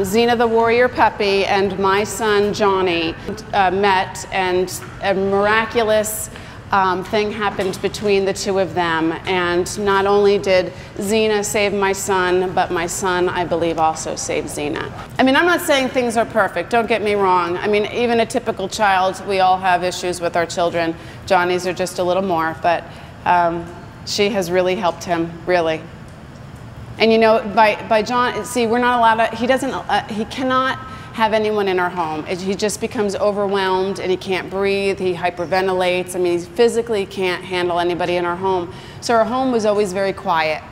Xena the warrior puppy and my son Johnny met, and a miraculous thing happened between the two of them. And not only did Xena save my son, but my son, I believe, also saved Xena. I mean, I'm not saying things are perfect, don't get me wrong. I mean, even a typical child, we all have issues with our children. Johnny's are just a little more, but she has really helped him, really. And you know, by John, see, we're not allowed to, he cannot have anyone in our home. He just becomes overwhelmed and he can't breathe, he hyperventilates. I mean, he physically can't handle anybody in our home. So our home was always very quiet.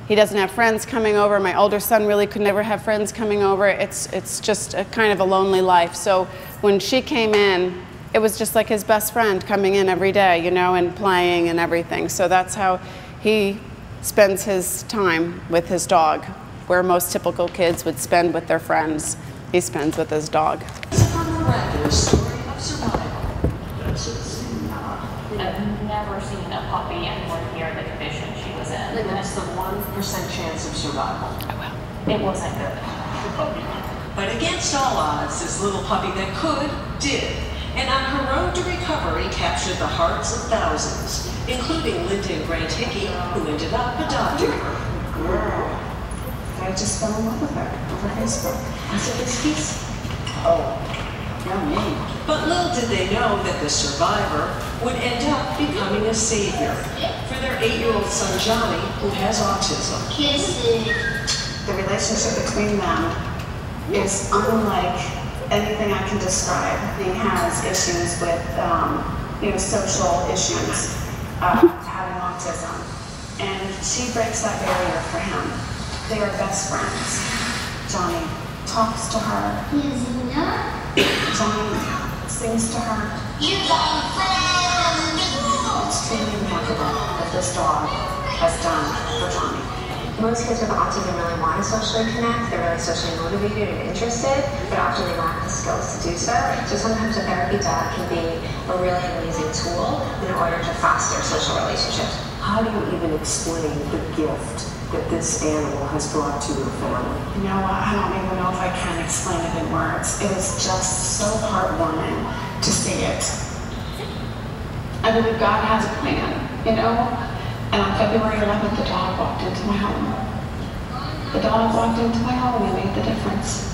He doesn't have friends coming over. My older son really could never have friends coming over. It's just a kind of a lonely life. So when she came in, it was just like his best friend coming in every day, you know, and playing and everything. So that's how he spends his time with his dog, where most typical kids would spend with their friends. He spends with his dog. Story of survival. I've never seen a puppy anywhere near the condition she was in. And that's the 1% chance of survival. Oh, well. It wasn't good. But against all odds, this little puppy that could, did. And on her road to recovery, captured the hearts of thousands, including Linda and Grant Hickey, who ended up adopting her. Girl, I just fell in love with her over Facebook. Was it this piece? Oh, not me. But little did they know that the survivor would end up becoming a savior for their 8-year-old son Johnny, who has autism. The relationship between them is unlike anything I can describe. He has issues with, you know, social issues, having autism, and she breaks that barrier for him. They are best friends. Johnny talks to her. Johnny sings to her. It's truly remarkable what this dog has done for Johnny. Most kids with autism really want to socially connect. They're really socially motivated and interested, but often they lack the skills to do so. So sometimes a therapy dog can be a really amazing tool in order to foster social relationships. How do you even explain the gift that this animal has brought to your family? You know what? I don't even know if I can explain it in words. It was just so heartwarming to see it. I believe God has a plan, you know? And on February 11th, the dog walked into my home. The dog walked into my home and made the difference.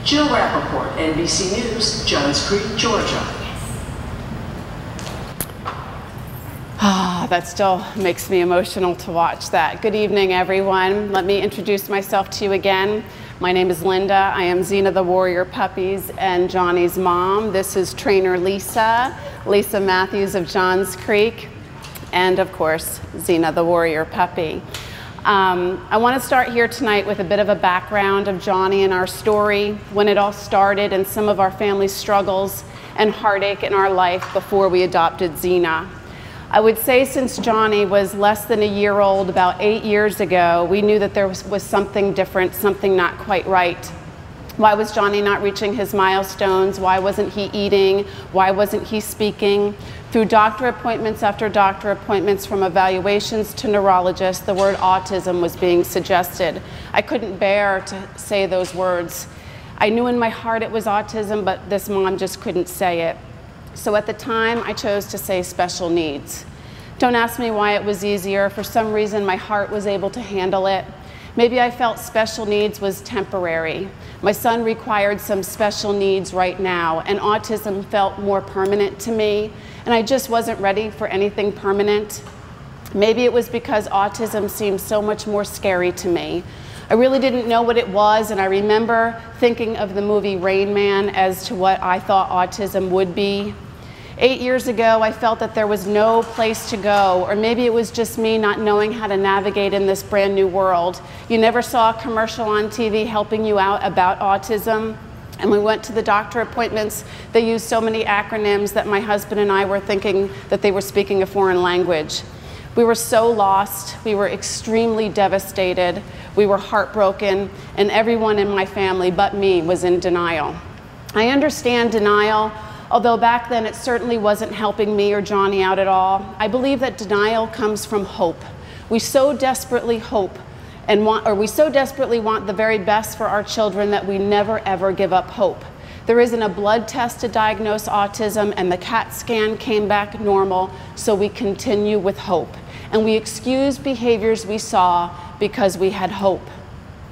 Jill Rappaport, NBC News, Johns Creek, Georgia. Ah, that still makes me emotional to watch that. Good evening, everyone. Let me introduce myself to you again. My name is Linda. I am Xena the Warrior Puppies and Johnny's mom. This is trainer Lisa Matthews of Johns Creek, and of course, Xena the Warrior Puppy. I want to start here tonight with a bit of a background of Johnny and our story, when it all started, and some of our family's struggles and heartache in our life before we adopted Xena. I would say since Johnny was less than a year old, about 8 years ago, we knew that there was something different, something not quite right. Why was Johnny not reaching his milestones? Why wasn't he eating? Why wasn't he speaking? Through doctor appointments after doctor appointments, from evaluations to neurologists, the word autism was being suggested. I couldn't bear to say those words. I knew in my heart it was autism, but this mom just couldn't say it. So at the time, I chose to say special needs. Don't ask me why it was easier. For some reason, my heart was able to handle it. Maybe I felt special needs was temporary. My son required some special needs right now, and autism felt more permanent to me, and I just wasn't ready for anything permanent. Maybe it was because autism seemed so much more scary to me. I really didn't know what it was, and I remember thinking of the movie Rain Man as to what I thought autism would be. 8 years ago, I felt that there was no place to go, or maybe it was just me not knowing how to navigate in this brand new world. You never saw a commercial on TV helping you out about autism. And we went to the doctor appointments. They used so many acronyms that my husband and I were thinking that they were speaking a foreign language. We were so lost. We were extremely devastated. We were heartbroken, and everyone in my family but me was in denial. I understand denial, although back then it certainly wasn't helping me or Johnny out at all. I believe that denial comes from hope. We so desperately hope and we so desperately want the very best for our children that we never ever give up hope. There isn't a blood test to diagnose autism, and the CAT scan came back normal, so we continue with hope. And we excuse behaviors we saw because we had hope.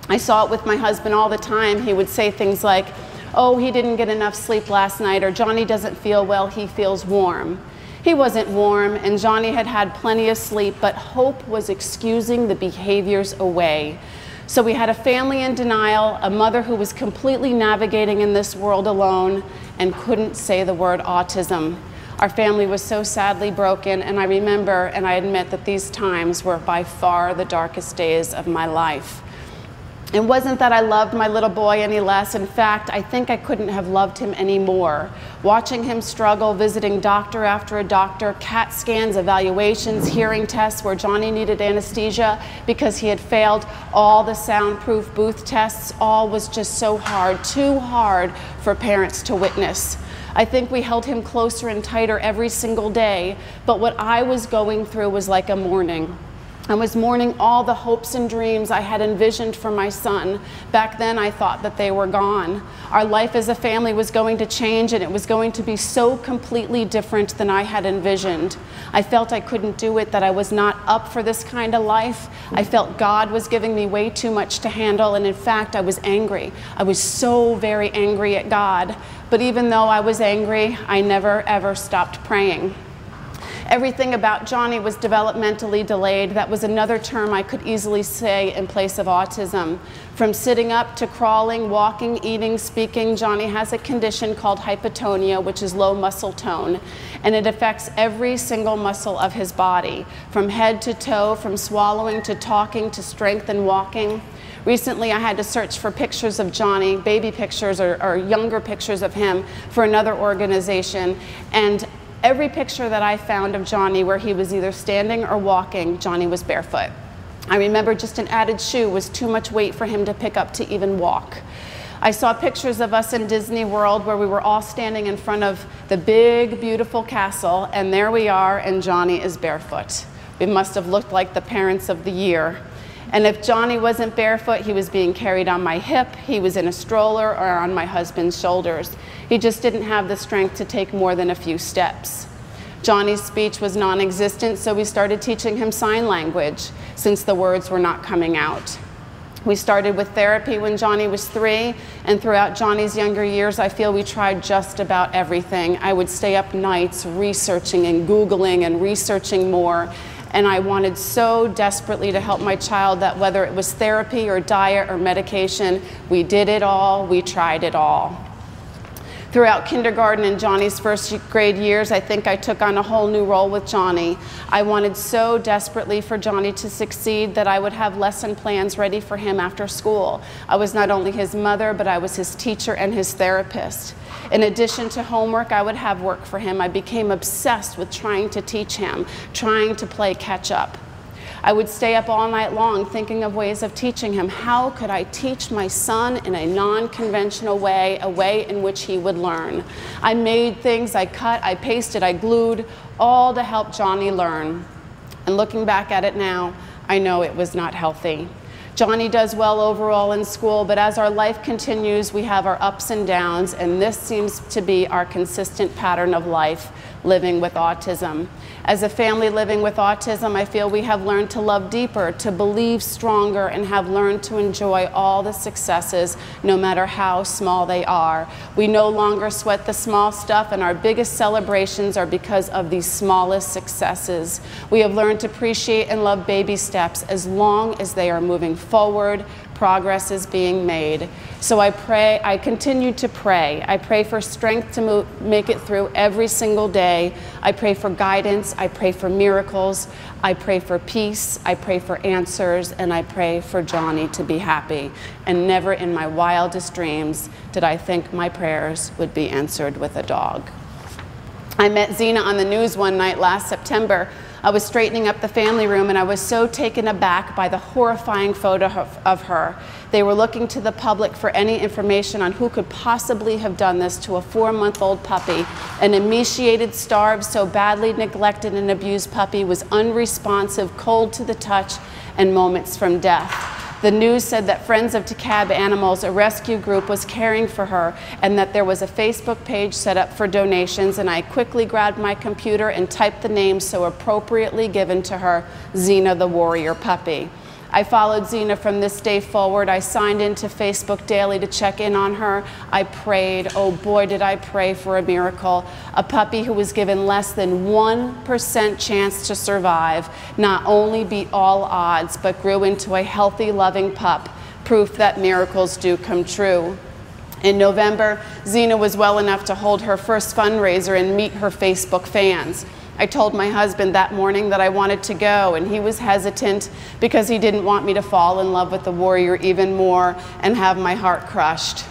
I saw it with my husband all the time. He would say things like, "Oh, he didn't get enough sleep last night," or "Johnny doesn't feel well, he feels warm." He wasn't warm, and Johnny had had plenty of sleep, but hope was excusing the behaviors away. So we had a family in denial, a mother who was completely navigating in this world alone and couldn't say the word autism. Our family was so sadly broken, and I remember and I admit that these times were by far the darkest days of my life. It wasn't that I loved my little boy any less. In fact, I think I couldn't have loved him any more. Watching him struggle, visiting doctor after a doctor, CAT scans, evaluations, hearing tests where Johnny needed anesthesia because he had failed all the soundproof booth tests, all was just so hard, too hard for parents to witness. I think we held him closer and tighter every single day, but what I was going through was like a mourning. I was mourning all the hopes and dreams I had envisioned for my son. Back then, I thought that they were gone. Our life as a family was going to change, and it was going to be so completely different than I had envisioned. I felt I couldn't do it, that I was not up for this kind of life. I felt God was giving me way too much to handle, and in fact, I was angry. I was so very angry at God. But even though I was angry, I never ever stopped praying. Everything about Johnny was developmentally delayed. That was another term I could easily say in place of autism. From sitting up to crawling, walking, eating, speaking, Johnny has a condition called hypotonia, which is low muscle tone, and it affects every single muscle of his body, from head to toe, from swallowing to talking to strength and walking. Recently, I had to search for pictures of Johnny, baby pictures or younger pictures of him for another organization, and every picture that I found of Johnny where he was either standing or walking, Johnny was barefoot. I remember just an added shoe was too much weight for him to pick up to even walk. I saw pictures of us in Disney World where we were all standing in front of the big, beautiful castle, and there we are, and Johnny is barefoot. We must have looked like the parents of the year. And if Johnny wasn't barefoot, he was being carried on my hip, he was in a stroller, or on my husband's shoulders. He just didn't have the strength to take more than a few steps. Johnny's speech was non-existent, so we started teaching him sign language, since the words were not coming out. We started with therapy when Johnny was 3, and throughout Johnny's younger years, I feel we tried just about everything. I would stay up nights researching and Googling and researching more. And I wanted so desperately to help my child that whether it was therapy or diet or medication, we did it all, we tried it all. Throughout kindergarten and Johnny's first grade years, I think I took on a whole new role with Johnny. I wanted so desperately for Johnny to succeed that I would have lesson plans ready for him after school. I was not only his mother, but I was his teacher and his therapist. In addition to homework, I would have work for him. I became obsessed with trying to teach him, trying to play catch up. I would stay up all night long thinking of ways of teaching him. How could I teach my son in a non-conventional way, a way in which he would learn? I made things, I cut, I pasted, I glued, all to help Johnny learn. And looking back at it now, I know it was not healthy. Johnny does well overall in school, but as our life continues, we have our ups and downs, and this seems to be our consistent pattern of life, living with autism. As a family living with autism, I feel we have learned to love deeper, to believe stronger, and have learned to enjoy all the successes, no matter how small they are. We no longer sweat the small stuff, and our biggest celebrations are because of these smallest successes. We have learned to appreciate and love baby steps as long as they are moving forward. Progress is being made. So I pray, I continue to pray. I pray for strength to make it through every single day. I pray for guidance. I pray for miracles. I pray for peace. I pray for answers. And I pray for Johnny to be happy. And never in my wildest dreams did I think my prayers would be answered with a dog. I met Xena on the news one night last September. I was straightening up the family room, and I was so taken aback by the horrifying photo of her. They were looking to the public for any information on who could possibly have done this to a 4-month-old puppy. An emaciated, starved, so badly neglected and abused puppy was unresponsive, cold to the touch, and moments from death. The news said that Friends of DeKalb Animals, a rescue group, was caring for her and that there was a Facebook page set up for donations, and I quickly grabbed my computer and typed the name so appropriately given to her, Xena the warrior puppy. I followed Xena from this day forward. I signed into Facebook daily to check in on her. I prayed, oh boy did I pray for a miracle. A puppy who was given less than 1% chance to survive not only beat all odds, but grew into a healthy, loving pup, proof that miracles do come true. In November, Xena was well enough to hold her first fundraiser and meet her Facebook fans. I told my husband that morning that I wanted to go, and he was hesitant because he didn't want me to fall in love with the warrior even more and have my heart crushed.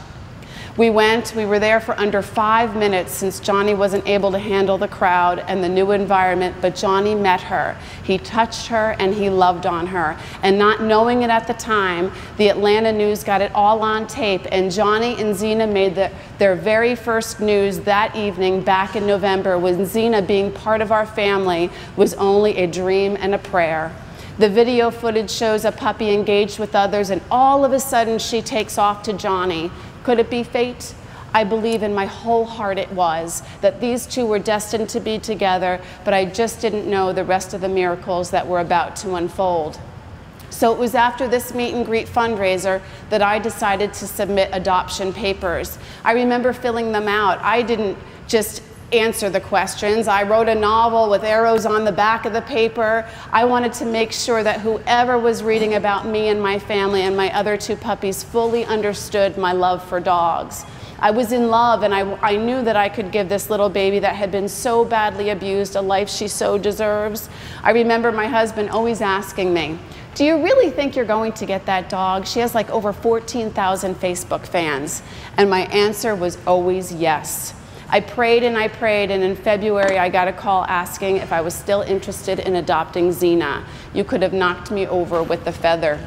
We were there for under 5 minutes since Johnny wasn't able to handle the crowd and the new environment, but Johnny met her. He touched her and he loved on her. And not knowing it at the time, the Atlanta News got it all on tape, and Johnny and Xena made their very first news that evening back in November, when Xena, being part of our family, was only a dream and a prayer. The video footage shows a puppy engaged with others, and all of a sudden she takes off to Johnny. Could it be fate? I believe in my whole heart it was, that these two were destined to be together, but I just didn't know the rest of the miracles that were about to unfold. So it was after this meet and greet fundraiser that I decided to submit adoption papers. I remember filling them out. I didn't just answer the questions. I wrote a novel with arrows on the back of the paper. I wanted to make sure that whoever was reading about me and my family and my other two puppies fully understood my love for dogs. I was in love, and I knew that I could give this little baby that had been so badly abused a life she so deserves. I remember my husband always asking me, "Do you really think you're going to get that dog? She has like over 14,000 Facebook fans." And my answer was always yes. I prayed, and in February I got a call asking if I was still interested in adopting Xena. You could have knocked me over with a feather.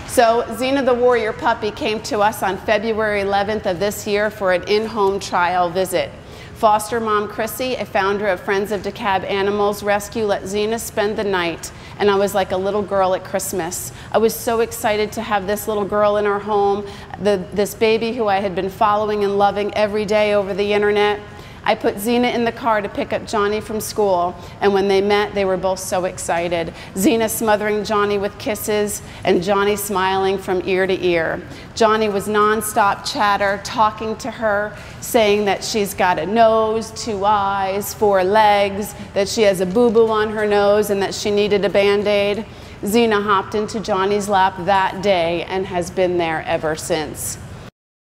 So Xena the warrior puppy came to us on February 11th of this year for an in-home trial visit. Foster mom Chrissy, a founder of Friends of DeKalb Animals Rescue, let Xena spend the night, and I was like a little girl at Christmas. I was so excited to have this little girl in our home, this baby who I had been following and loving every day over the internet. I put Xena in the car to pick up Johnny from school, and when they met, they were both so excited. Xena smothering Johnny with kisses, and Johnny smiling from ear to ear. Johnny was nonstop chatter, talking to her, saying that she's got a nose, 2 eyes, 4 legs, that she has a boo-boo on her nose, and that she needed a Band-Aid. Xena hopped into Johnny's lap that day and has been there ever since.